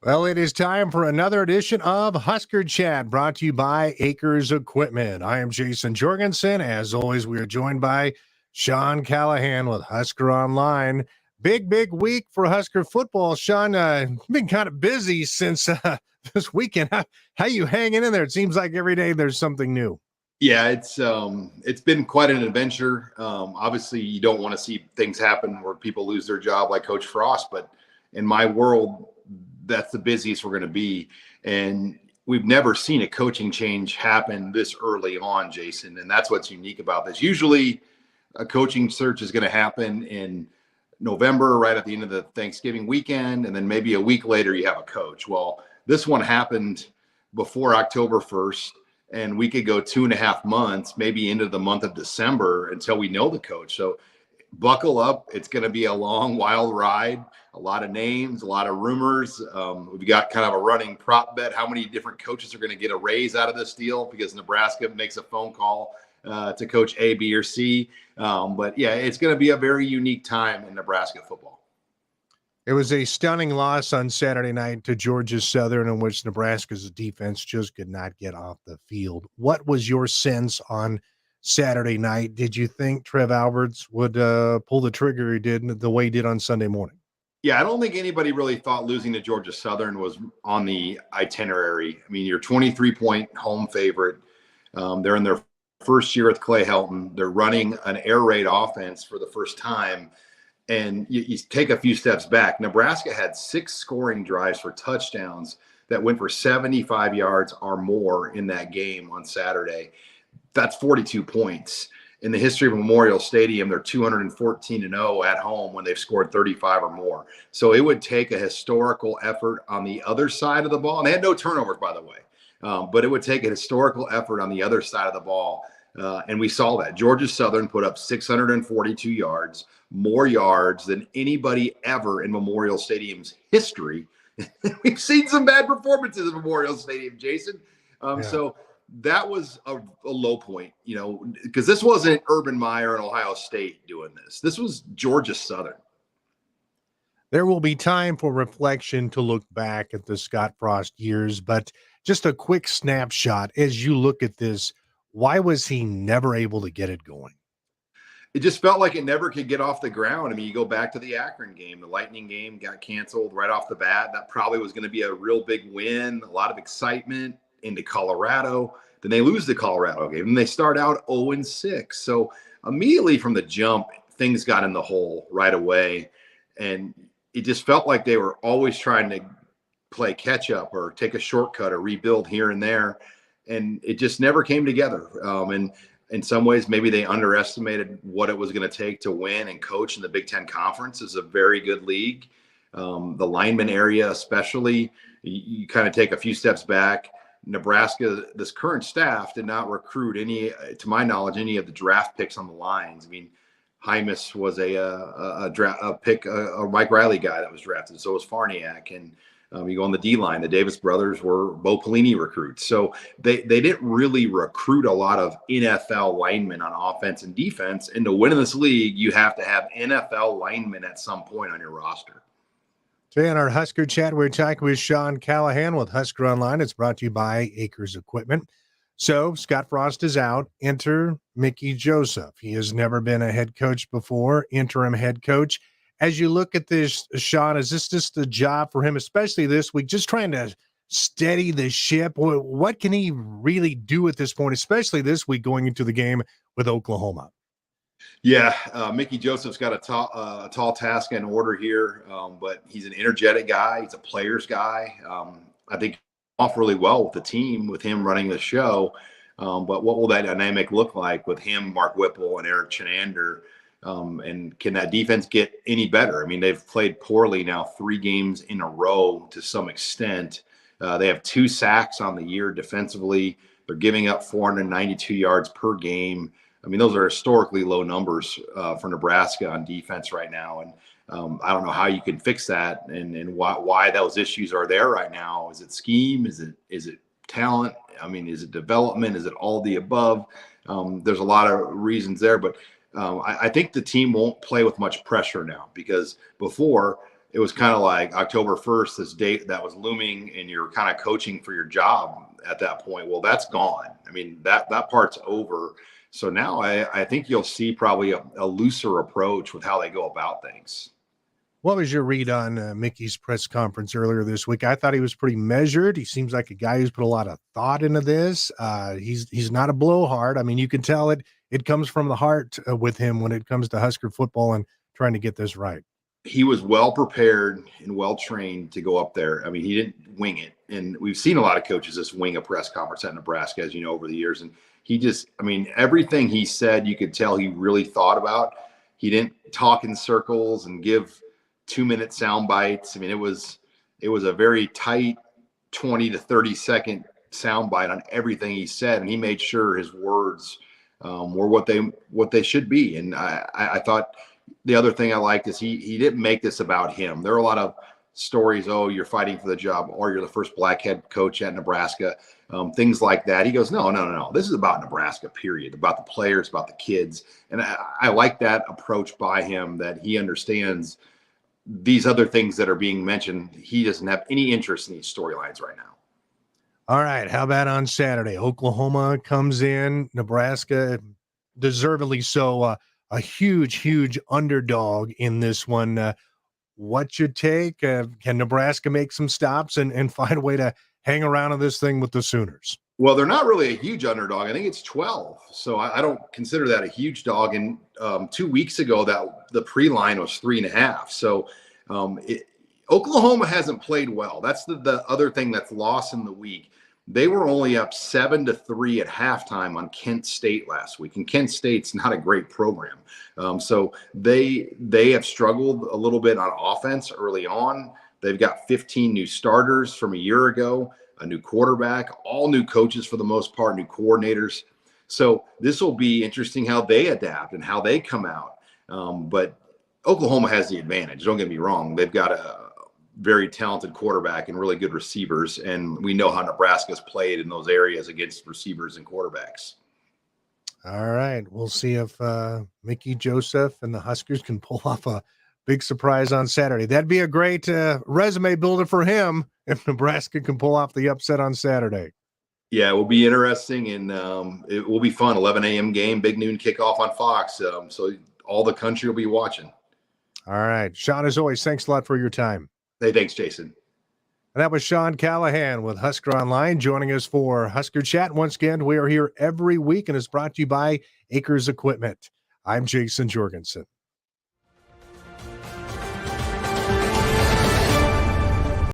Well, it is time for another edition of Husker Chat, brought to you by Acres Equipment. I am Jason Jorgensen. As always, we are joined by Sean Callahan with Husker Online. Big week for Husker football. Sean, been kind of busy since this weekend. How you hanging in there? It seems like every day there's something new. Yeah, it's been quite an adventure. Obviously, you don't want to see things happen where people lose their job like Coach Frost, but in my world, that's the busiest we're going to be. And we've never seen a coaching change happen this early on, Jason. And that's what's unique about this. Usually a coaching search is going to happen in November, right at the end of the Thanksgiving weekend. And then maybe a week later, you have a coach. Well, this one happened before October 1st. And we could go 2.5 months, maybe into the month of December until we know the coach. So buckle up. It's going to be a long, wild ride. A lot of names, a lot of rumors. We've got kind of a running prop bet. How many different coaches are going to get a raise out of this deal because Nebraska makes a phone call to coach A, B, or C. But yeah, it's going to be a very unique time in Nebraska football. It was a stunning loss on Saturday night to Georgia Southern, in which Nebraska's defense just could not get off the field. What was your sense on Saturday night? Did you think Trev Alberts would pull the trigger he did the way he did on Sunday morning? Yeah, I don't think anybody really thought losing to Georgia Southern was on the itinerary. I mean, you're 23-point home favorite. They're in their first year with Clay Helton. They're running an air raid offense for the first time. And you take a few steps back. Nebraska had 6 scoring drives for touchdowns that went for 75 yards or more in that game on Saturday. That's 42 points. In the history of Memorial Stadium, they're 214-0 at home when they've scored 35 or more. So it would take a historical effort on the other side of the ball. And they had no turnovers, by the way. But it would take a historical effort on the other side of the ball. And we saw that. Georgia Southern put up 642 yards, more yards than anybody ever in Memorial Stadium's history. We've seen some bad performances in Memorial Stadium, Jason. So that was a low point, because this wasn't Urban Meyer and Ohio State doing this. This was Georgia Southern. There will be time for reflection to look back at the Scott Frost years, but just a quick snapshot as you look at this. Why was he never able to get it going? It just felt like it never could get off the ground. I mean, you go back to the Akron game, the Lightning game got canceled right off the bat. That probably was going to be a real big win, a lot of excitement into Colorado. Then they lose the Colorado game and they start out 0-6. So immediately from the jump, things got in the hole right away. And it just felt like they were always trying to play catch up or take a shortcut or rebuild here and there. And it just never came together. And in some ways, maybe they underestimated what it was going to take to win and coach in the Big Ten Conference. It's a very good league. The lineman area, especially, you kind of take a few steps back. Nebraska, this current staff did not recruit any, to my knowledge, any of the draft picks on the lines. I mean, Hymas was a pick, a Mike Riley guy that was drafted. So was Farniak. And you go on the D line, the Davis brothers were Bo Pelini recruits. So they didn't really recruit a lot of NFL linemen on offense and defense. And to win in this league, you have to have NFL linemen at some point on your roster. Today on our Husker Chat, we're talking with Sean Callahan with Husker Online. It's brought to you by Acres Equipment. So Scott Frost is out. Enter Mickey Joseph. He has never been a head coach before, interim head coach. As you look at this, Sean, is this just a job for him, especially this week, just trying to steady the ship? What can he really do at this point, especially this week going into the game with Oklahoma? Yeah, Mickey Joseph's got a tall task and order here, but he's an energetic guy. He's a player's guy. I think off really well with the team, with him running the show. But what will that dynamic look like with him, Mark Whipple, and Eric Chenander? And can that defense get any better? I mean, they've played poorly now 3 games in a row to some extent. They have 2 sacks on the year defensively. They're giving up 492 yards per game. I mean, those are historically low numbers for Nebraska on defense right now. And I don't know how you can fix that and why those issues are there right now. Is it scheme? Is it talent? I mean, is it development? Is it all the above? There's a lot of reasons there, but I think the team won't play with much pressure now, because before it was kind of like October 1st, this date that was looming, and you're kind of coaching for your job at that point. Well, that's gone. I mean, that part's over. So now I think you'll see probably a looser approach with how they go about things. What was your read on Mickey's press conference earlier this week? I thought he was pretty measured. He seems like a guy who's put a lot of thought into this. He's not a blowhard. I mean, you can tell it comes from the heart with him when it comes to Husker football and trying to get this right. He was well prepared and well trained to go up there. I mean, he didn't wing it. And we've seen a lot of coaches just wing a press conference at Nebraska, as you know, over the years. And he just, I mean, everything he said, you could tell he really thought about. He didn't talk in circles and give 2-minute sound bites. I mean, it was a very tight 20 to 30 second sound bite on everything he said. And he made sure his words were what they should be. And I thought the other thing I liked is he didn't make this about him. There are a lot of stories, oh, you're fighting for the job, or you're the first black head coach at Nebraska, things like that. He goes, no. This is about Nebraska, period, about the players, about the kids. And I like that approach by him, that he understands these other things that are being mentioned. He doesn't have any interest in these storylines right now. All right. How about on Saturday? Oklahoma comes in, Nebraska, deservedly so, a huge underdog in this one. What's your take? Can Nebraska make some stops and find a way to hang around on this thing with the Sooners? Well, they're not really a huge underdog. I think it's 12. So I don't consider that a huge dog. And 2 weeks ago, that the pre-line was 3.5. So Oklahoma hasn't played well. That's the other thing that's lost in the week. They were only up 7-3 at halftime on Kent State last week, and Kent State's not a great program. So they have struggled a little bit on offense early on. They've got 15 new starters from a year ago, a new quarterback, all new coaches for the most part, new coordinators. So this will be interesting how they adapt and how they come out. But Oklahoma has the advantage. Don't get me wrong. They've got a very talented quarterback and really good receivers. And we know how Nebraska's played in those areas against receivers and quarterbacks. All right. We'll see if Mickey Joseph and the Huskers can pull off a big surprise on Saturday. That'd be a great resume builder for him if Nebraska can pull off the upset on Saturday. Yeah, it will be interesting, and it will be fun. 11 a.m. game, big noon kickoff on Fox. So all the country will be watching. All right. Sean, as always, thanks a lot for your time. Hey, thanks, Jason. And that was Sean Callahan with Husker Online joining us for Husker Chat. Once again, we are here every week, and it's brought to you by Acres Equipment. I'm Jason Jorgensen.